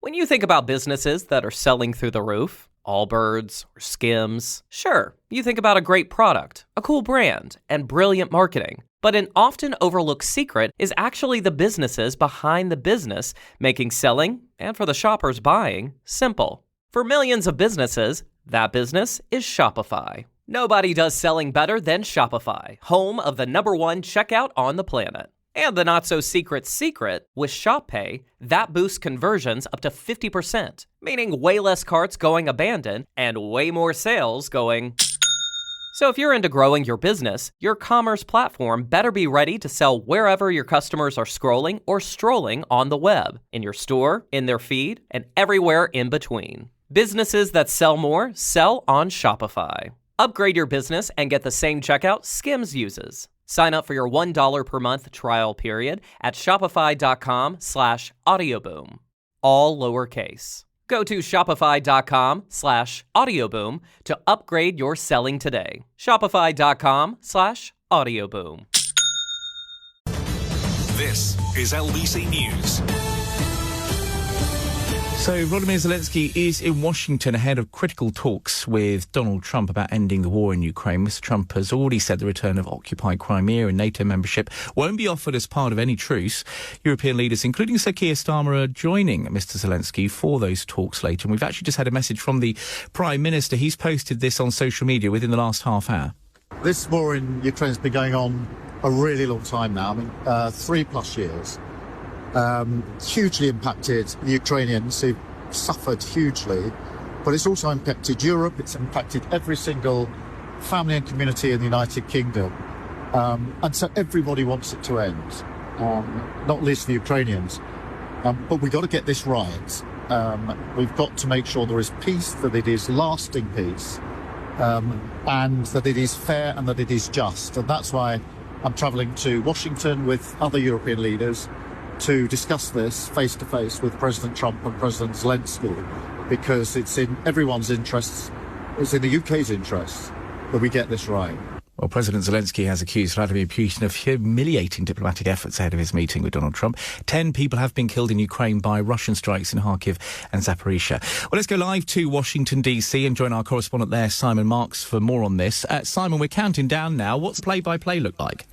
When you think about businesses that are selling through the roof, Allbirds or Skims, sure, you think about a great product, a cool brand, and brilliant marketing. But an often overlooked secret is actually the businesses behind the business, making selling, and for the shoppers buying, simple. For millions of businesses, that business is Shopify. Nobody does selling better than Shopify, home of the #1 checkout on the planet. And the not-so-secret secret, with Shop Pay, that boosts conversions up to 50%, meaning way less carts going abandoned and way more sales going. So if you're into growing your business, your commerce platform better be ready to sell wherever your customers are scrolling or strolling on the web, in your store, in their feed, and everywhere in between. Businesses that sell more sell on Shopify. Upgrade your business and get the same checkout Skims uses. Sign up for your $1 per month trial period at shopify.com/audioboom. All lowercase. Go to shopify.com/audioboom to upgrade your selling today. Shopify.com/audioboom. This is LBC News. So Volodymyr Zelensky is in Washington ahead of critical talks with Donald Trump about ending the war in Ukraine. Mr. Trump has already said the return of occupied Crimea and NATO membership won't be offered as part of any truce. European leaders, including Sir Keir Starmer, are joining Mr. Zelensky for those talks later. And we've actually just had a message from the Prime Minister. He's posted this on social media within the last half hour. This war in Ukraine has been going on a really long time now. 3+ years. Hugely impacted the Ukrainians who suffered hugely, but it's also impacted Europe. It's impacted every single family and community in the United Kingdom. And so everybody wants it to end, not least the Ukrainians. But we've got to get this right. We've got to make sure there is peace, that it is lasting peace, and that it is fair and that it is just. And that's why I'm travelling to Washington with other European leaders to discuss this face-to-face with President Trump and President Zelensky, because it's in everyone's interests, it's in the UK's interests that we get this right. Well, President Zelensky has accused Vladimir Putin of humiliating diplomatic efforts ahead of his meeting with Donald Trump. 10 people have been killed in Ukraine by Russian strikes in Kharkiv and Zaporizhia. Well, let's go live to Washington, D.C. and join our correspondent there, Simon Marks, for more on this. Simon, we're counting down now. What's play-by-play look like?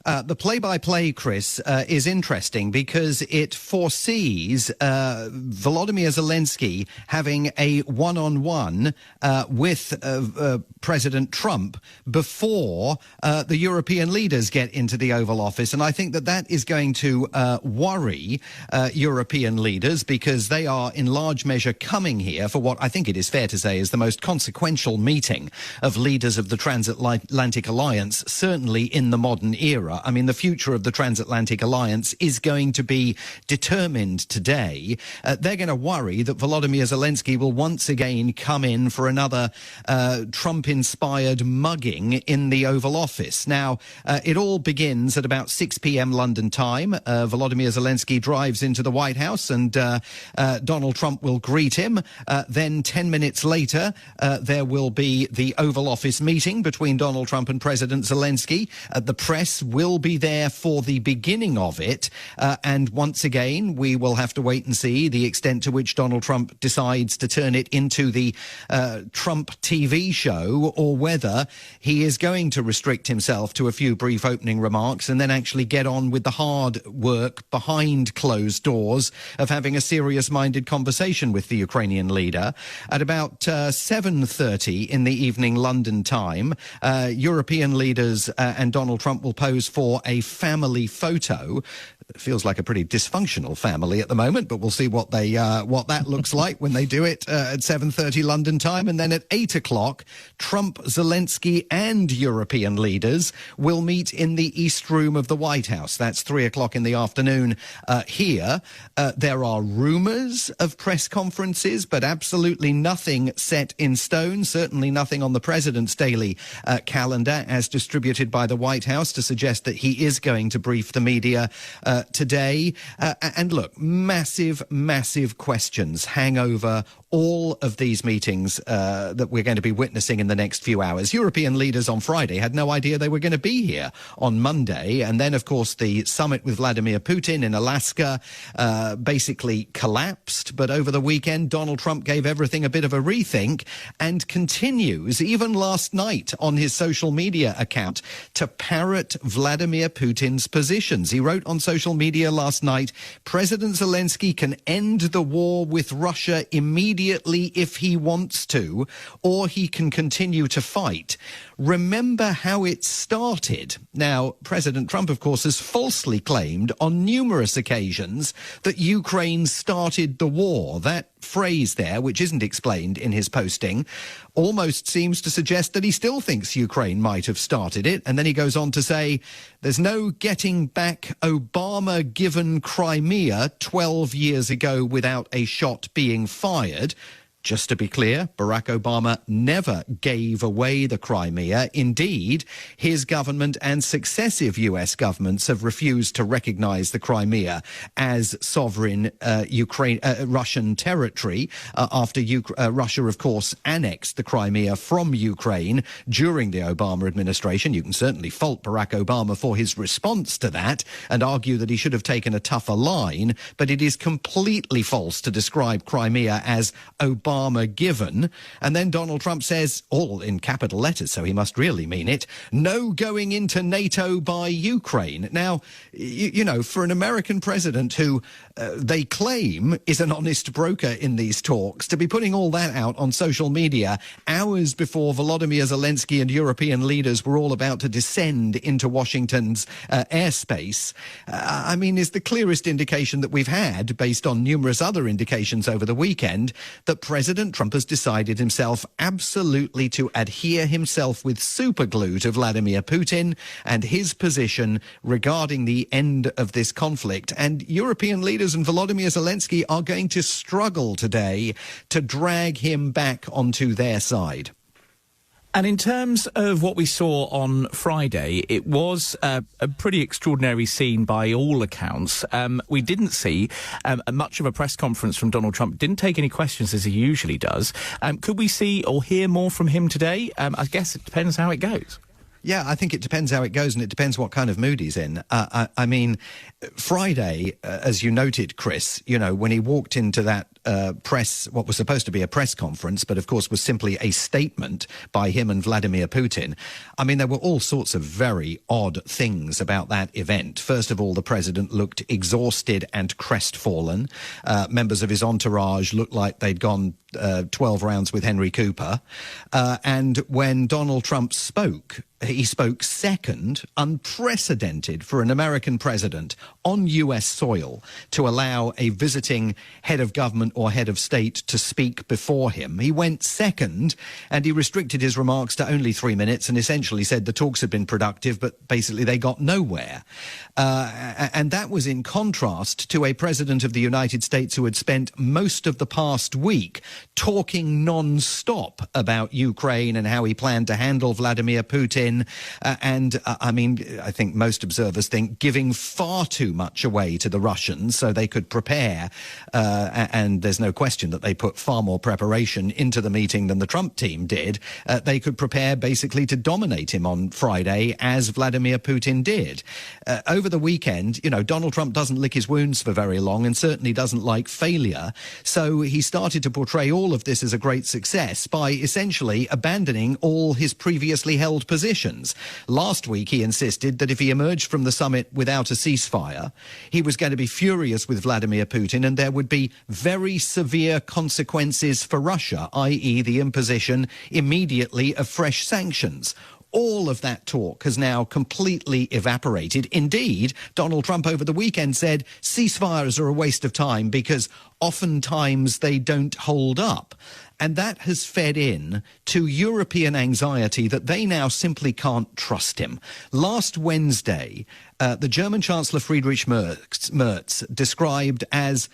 The play-by-play, Chris, is interesting because it foresees Volodymyr Zelensky having a one-on-one with President Trump before the European leaders get into the Oval Office. And I think that is going to worry European leaders, because they are in large measure coming here for what I think it is fair to say is the most consequential meeting of leaders of the Transatlantic Alliance, certainly in the modern era. I mean, the future of the Transatlantic Alliance is going to be determined today. They're going to worry that Volodymyr Zelensky will once again come in for another Trump-inspired mugging in the Oval Office. Now, it all begins at about 6 p.m. London time. Volodymyr Zelensky drives into the White House and Donald Trump will greet him. Then 10 minutes later, there will be the Oval Office meeting between Donald Trump and President Zelensky. The press will be there for the beginning of it. And once again, we will have to wait and see the extent to which Donald Trump decides to turn it into the Trump TV show, or whether he is going to restrict himself to a few brief opening remarks and then actually get on with the hard work behind closed doors of having a serious-minded conversation with the Ukrainian leader. At about 7:30 in the evening London time, European leaders and Donald Trump will pose for a family photo. It feels like a pretty dysfunctional family at the moment, but we'll see what that looks like when they do it at 7:30 London time. And then at 8 o'clock, Trump, Zelensky and European leaders will meet in the East Room of the White House. That's 3 o'clock in the afternoon here. There are rumours of press conferences, but absolutely nothing set in stone, certainly nothing on the president's daily calendar as distributed by the White House to suggest that he is going to brief the media today. And look, massive questions hang over all of these meetings that we're going to be witnessing in the next few hours. European leaders on Friday had no idea they were going to be here on Monday. And then, of course, the summit with Vladimir Putin in Alaska basically collapsed. But over the weekend, Donald Trump gave everything a bit of a rethink and continues, even last night on his social media account, to parrot Vladimir Putin's positions. He wrote on social media last night, President Zelensky can end the war with Russia immediately if he wants to, or he can continue to fight. Remember how it started. Now, President Trump, of course, has falsely claimed on numerous occasions that Ukraine started the war. That phrase there, which isn't explained in his posting, almost seems to suggest that he still thinks Ukraine might have started it. And then he goes on to say, there's no getting back Obama-given Crimea 12 years ago without a shot being fired. Just to be clear, Barack Obama never gave away the Crimea. Indeed, his government and successive US governments have refused to recognize the Crimea as sovereign Russian territory after Russia, of course, annexed the Crimea from Ukraine during the Obama administration. You can certainly fault Barack Obama for his response to that and argue that he should have taken a tougher line, but it is completely false to describe Crimea as Obama given. And then Donald Trump says, all in capital letters, so he must really mean it, no going into NATO by Ukraine. Now, you know, for an American president who they claim is an honest broker in these talks, to be putting all that out on social media hours before Volodymyr Zelensky and European leaders were all about to descend into Washington's airspace, I mean, is the clearest indication that we've had, based on numerous other indications over the weekend, that President Trump has decided himself absolutely to adhere himself with superglue to Vladimir Putin and his position regarding the end of this conflict. And European leaders and Volodymyr Zelensky are going to struggle today to drag him back onto their side. And in terms of what we saw on Friday, it was a pretty extraordinary scene by all accounts. We didn't see much of a press conference from Donald Trump. Didn't take any questions as he usually does. Could we see or hear more from him today? I guess it depends how it goes. Yeah, I think it depends how it goes, and it depends what kind of mood he's in. I mean, Friday, as you noted, Chris, you know, when he walked into that what was supposed to be a press conference, but of course was simply a statement by him and Vladimir Putin. I mean, there were all sorts of very odd things about that event. First of all, the president looked exhausted and crestfallen. Members of his entourage looked like they'd gone 12 rounds with Henry Cooper. And when Donald Trump spoke, he spoke second, unprecedented for an American president on US soil to allow a visiting head of government or head of state to speak before him. He went second, and he restricted his remarks to only 3 minutes and essentially said the talks had been productive, but basically they got nowhere. And that was in contrast to a president of the United States who had spent most of the past week talking non-stop about Ukraine and how he planned to handle Vladimir Putin. I mean, I think most observers think giving far too much away to the Russians so they could prepare. And there's no question that they put far more preparation into the meeting than the Trump team did. They could prepare basically to dominate him on Friday, as Vladimir Putin did. Over the weekend, you know, Donald Trump doesn't lick his wounds for very long and certainly doesn't like failure. So he started to portray all of this as a great success by essentially abandoning all his previously held positions. Last week, he insisted that if he emerged from the summit without a ceasefire, he was going to be furious with Vladimir Putin and there would be very severe consequences for Russia, i.e. the imposition immediately of fresh sanctions. All of that talk has now completely evaporated. Indeed, Donald Trump over the weekend said ceasefires are a waste of time because oftentimes they don't hold up. And that has fed in to European anxiety that they now simply can't trust him. Last Wednesday, the German Chancellor Friedrich Merz described as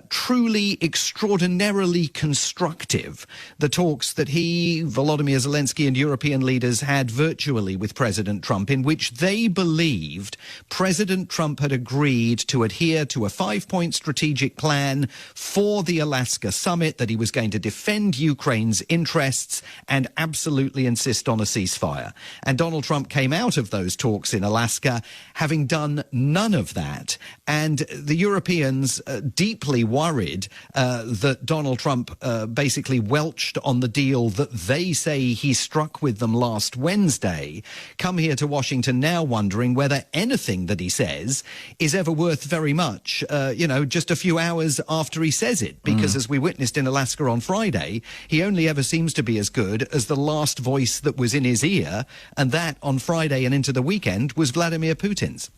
truly extraordinarily constructive the talks that he, Volodymyr Zelensky, and European leaders had virtually with President Trump, in which they believed President Trump had agreed to adhere to a 5-point strategic plan for the Alaska summit, that he was going to defend Ukraine's interests and absolutely insist on a ceasefire. And Donald Trump came out of those talks in Alaska having done none of that. And the Europeans, deeply worried that Donald Trump basically welched on the deal that they say he struck with them last Wednesday, come here to Washington now wondering whether anything that he says is ever worth very much, just a few hours after he says it. Because as we witnessed in Alaska on Friday, he only ever seems to be as good as the last voice that was in his ear, and that on Friday and into the weekend was Vladimir Putin's.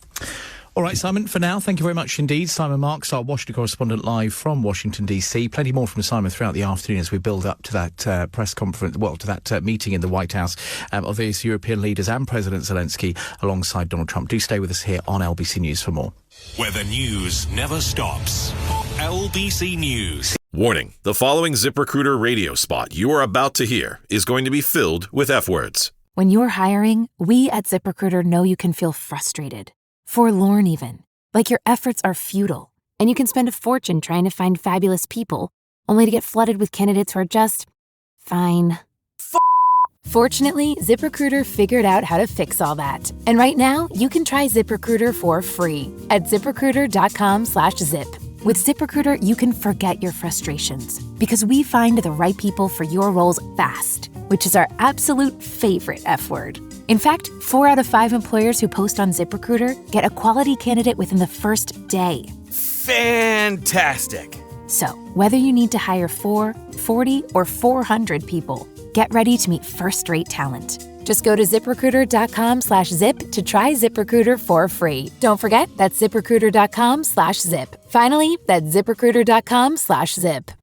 All right, Simon, for now, thank you very much indeed. Simon Marks, our Washington correspondent, live from Washington, D.C. Plenty more from Simon throughout the afternoon as we build up to that press conference, to that meeting in the White House of these European leaders and President Zelensky alongside Donald Trump. Do stay with us here on LBC News for more. Where the news never stops. LBC News. Warning, the following ZipRecruiter radio spot you are about to hear is going to be filled with F-words. When you're hiring, we at ZipRecruiter know you can feel frustrated, forlorn even, like your efforts are futile, and you can spend a fortune trying to find fabulous people, only to get flooded with candidates who are just fine. Fortunately, ZipRecruiter figured out how to fix all that. And right now, you can try ZipRecruiter for free at ZipRecruiter.com/zip. With ZipRecruiter, you can forget your frustrations because we find the right people for your roles fast, which is our absolute favorite F word. In fact, 4 out of 5 employers who post on ZipRecruiter get a quality candidate within the first day. Fantastic. So, whether you need to hire 4, 40, or 400 people, get ready to meet first-rate talent. Just go to ZipRecruiter.com/zip to try ZipRecruiter for free. Don't forget, that's ZipRecruiter.com/zip. Finally, that's ZipRecruiter.com/zip.